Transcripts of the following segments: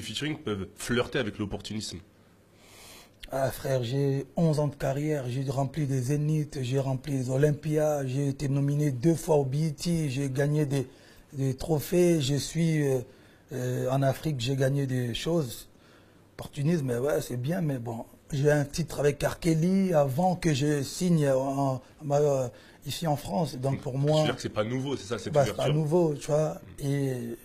Les featuring peuvent flirter avec l'opportunisme. Ah frère, j'ai 11 ans de carrière, j'ai rempli des Zénith, j'ai rempli des Olympia, j'ai été nominé 2 fois au BET, j'ai gagné des trophées, je suis en Afrique, j'ai gagné des choses. Opportunisme, ouais, c'est bien, mais bon, j'ai un titre avec R. Kelly avant que je signe ici en France, donc pour Je veux moi, dire que c'est pas nouveau, c'est ça, cette bah, c'est pas ouverture. nouveau, tu vois, et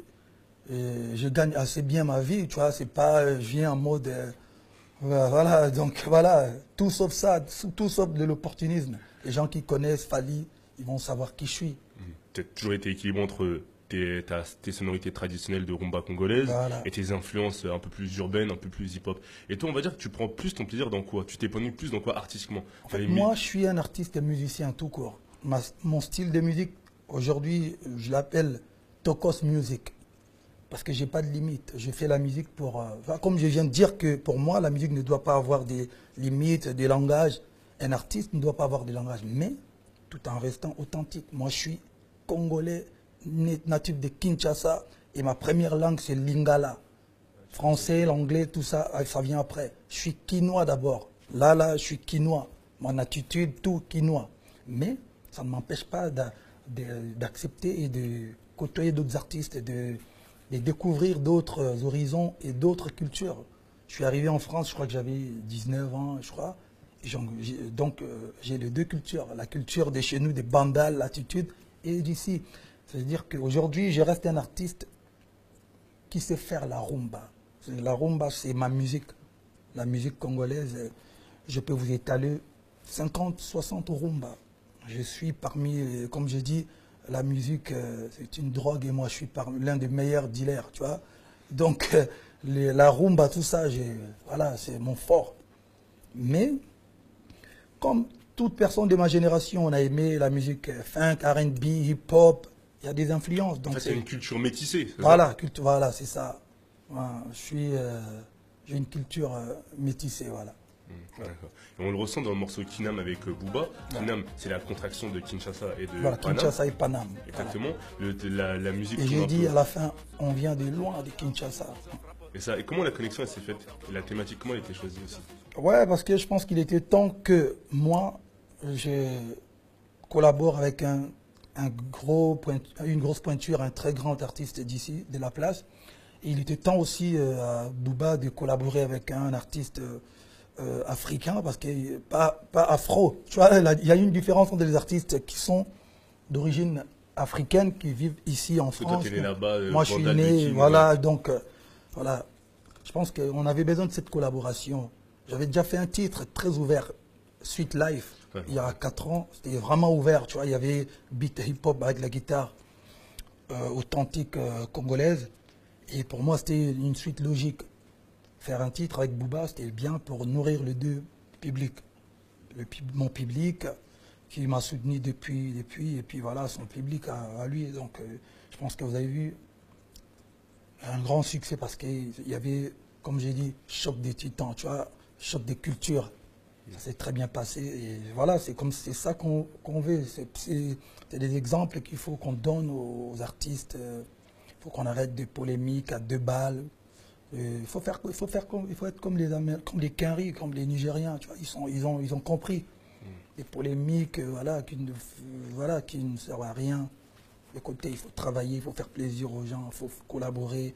je gagne assez bien ma vie, tu vois, c'est pas, je viens en mode... voilà, donc voilà, tout sauf ça, tout sauf de l'opportunisme. Les gens qui connaissent Fally, ils vont savoir qui je suis. Tu as toujours été équilibré entre tes sonorités traditionnelles de rumba congolaise Voilà. et tes influences un peu plus urbaines, un peu plus hip-hop. Et toi, on va dire que tu prends plus ton plaisir dans quoi? Tu t'épanouis plus dans quoi artistiquement? En fait, moi, je suis un artiste et musicien tout court. Mon style de musique, aujourd'hui, je l'appelle Tokos Music. Parce que j'ai pas de limite. Je fais la musique pour... enfin, comme je viens de dire que pour moi, la musique ne doit pas avoir des limites, des langages. Un artiste ne doit pas avoir des langages, mais tout en restant authentique. Moi, je suis congolais, natif de Kinshasa, et ma première langue, c'est l'Ingala. Français, l'anglais, tout ça, ça vient après. Je suis quinois d'abord. Là, je suis quinois. Mon attitude, tout quinois. Mais ça ne m'empêche pas d'accepter et de côtoyer d'autres artistes et de découvrir d'autres horizons et d'autres cultures. Je suis arrivé en France, je crois que j'avais 19 ans, je crois. Donc, j'ai les deux cultures. La culture de chez nous, des bandales, l'attitude, et d'ici. C'est-à-dire qu'aujourd'hui, je reste un artiste qui sait faire la rumba. La rumba, c'est ma musique. La musique congolaise, je peux vous étaler 50, 60 rumba. Je suis parmi, comme je dis, la musique, c'est une drogue et moi, je suis l'un des meilleurs dealers, tu vois. Donc, la rumba, tout ça, voilà, c'est mon fort. Mais, comme toute personne de ma génération, on a aimé la musique funk, R&B, hip-hop, il y a des influences. Donc En fait, c'est une culture métissée, c'est voilà, voilà, c'est ça. Voilà, j'ai une culture métissée, voilà. D'accord. Et on le ressent dans le morceau Kinam avec Booba. Kinam, c'est la contraction de Kinshasa et de Voilà, Paname. Kinshasa et Paname. Exactement. La musique Et tourne j'ai un dit peu. à la fin, on vient de loin de Kinshasa. Et comment la connexion elle s'est faite? Et la thématique, comment elle a été choisie aussi? Ouais, parce que je pense qu'il était temps que moi, je collabore avec une grosse pointure, un très grand artiste d'ici, de la place. Et il était temps aussi à Booba de collaborer avec un artiste africain, parce que pas afro. Tu vois, il y a une différence entre les artistes qui sont d'origine africaine, qui vivent ici en France. Toi, t'es né là-bas, Moi, je suis Vandal de né, Kin, voilà, ouais. donc, voilà. Je pense qu'on avait besoin de cette collaboration. J'avais déjà fait un titre très ouvert, Sweet Life, Ouais. il y a 4 ans. C'était vraiment ouvert, tu vois. Il y avait beat hip-hop avec la guitare authentique congolaise. Et pour moi, c'était une suite logique. Faire un titre avec Booba, c'était bien pour nourrir les deux publics. Mon public qui m'a soutenu depuis, et puis voilà, son public à lui. Donc, je pense que vous avez vu un grand succès parce qu'il y avait, comme j'ai dit, choc des titans, tu vois, choc des cultures. Ça s'est très bien passé. Et voilà, c'est ça qu'on veut. C'est des exemples qu'il faut qu'on donne aux artistes. Il faut qu'on arrête des polémiques à 2 balles. Il faut être comme comme les Quinri, comme les Nigériens. Tu vois, ils ont compris. Des polémiques, voilà, qui ne servent à rien. Écoutez, il faut travailler, il faut faire plaisir aux gens, il faut collaborer, il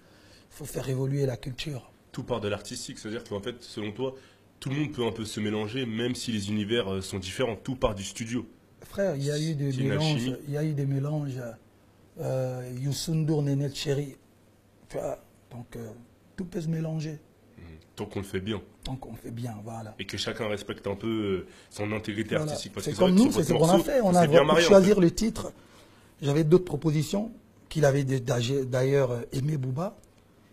faut faire évoluer la culture. Tout part de l'artistique, c'est-à-dire qu'en fait, selon toi, tout le monde peut un peu se mélanger, même si les univers sont différents. Tout part du studio. Frère, il y a eu des C'est une mélanges, alchimie. il y a eu des mélanges. Youssou N'Dour, Néné Chéri. Tu vois, donc tout peut se mélanger Tant qu'on le fait bien. tant qu'on fait bien, voilà. Et que chacun respecte un peu son intégrité Voilà. artistique. Parce C'est que c'est vrai comme que nous, sur c'est votre ce qu'on a morceau, fait. On ça a s'est bien pour marié, en choisir fait. le titre. J'avais d'autres propositions qu'il avait d'ailleurs aimé Booba.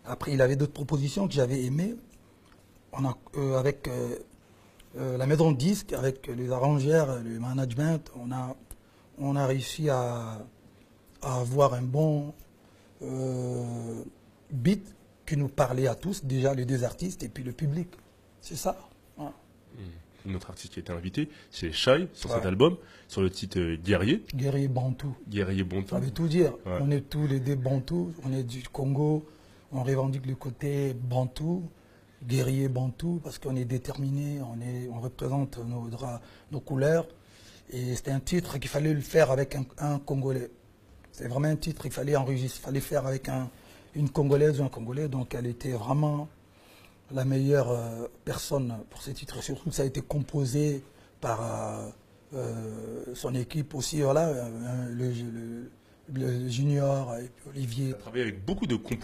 Après, il avait d'autres propositions que j'avais aimées. On a, avec la maison de disques, avec les arrangères, le management, on a réussi à avoir un bon beat qui nous parlait à tous, déjà les deux artistes et puis le public. C'est ça. Voilà. Une autre artiste qui a été invitée, c'est Shai, sur cet Ouais. album, sur le titre Guerrier. Guerrier Bantou. Guerrier bon Ça temps. veut tout dire. Ouais. On est tous les deux Bantous, on est du Congo, On revendique le côté bantou, guerrier bantou, parce qu'on est déterminé, on représente nos couleurs. Et c'était un titre qu'il fallait le faire avec un Congolais. C'est vraiment un titre qu'il fallait enregistrer, il fallait faire avec une Congolaise ou un Congolais. Donc elle était vraiment la meilleure personne pour ce titre. Surtout que ça a été composé par son équipe aussi, voilà, le Junior, et puis Olivier. Tu as travaillé avec beaucoup de compositeurs.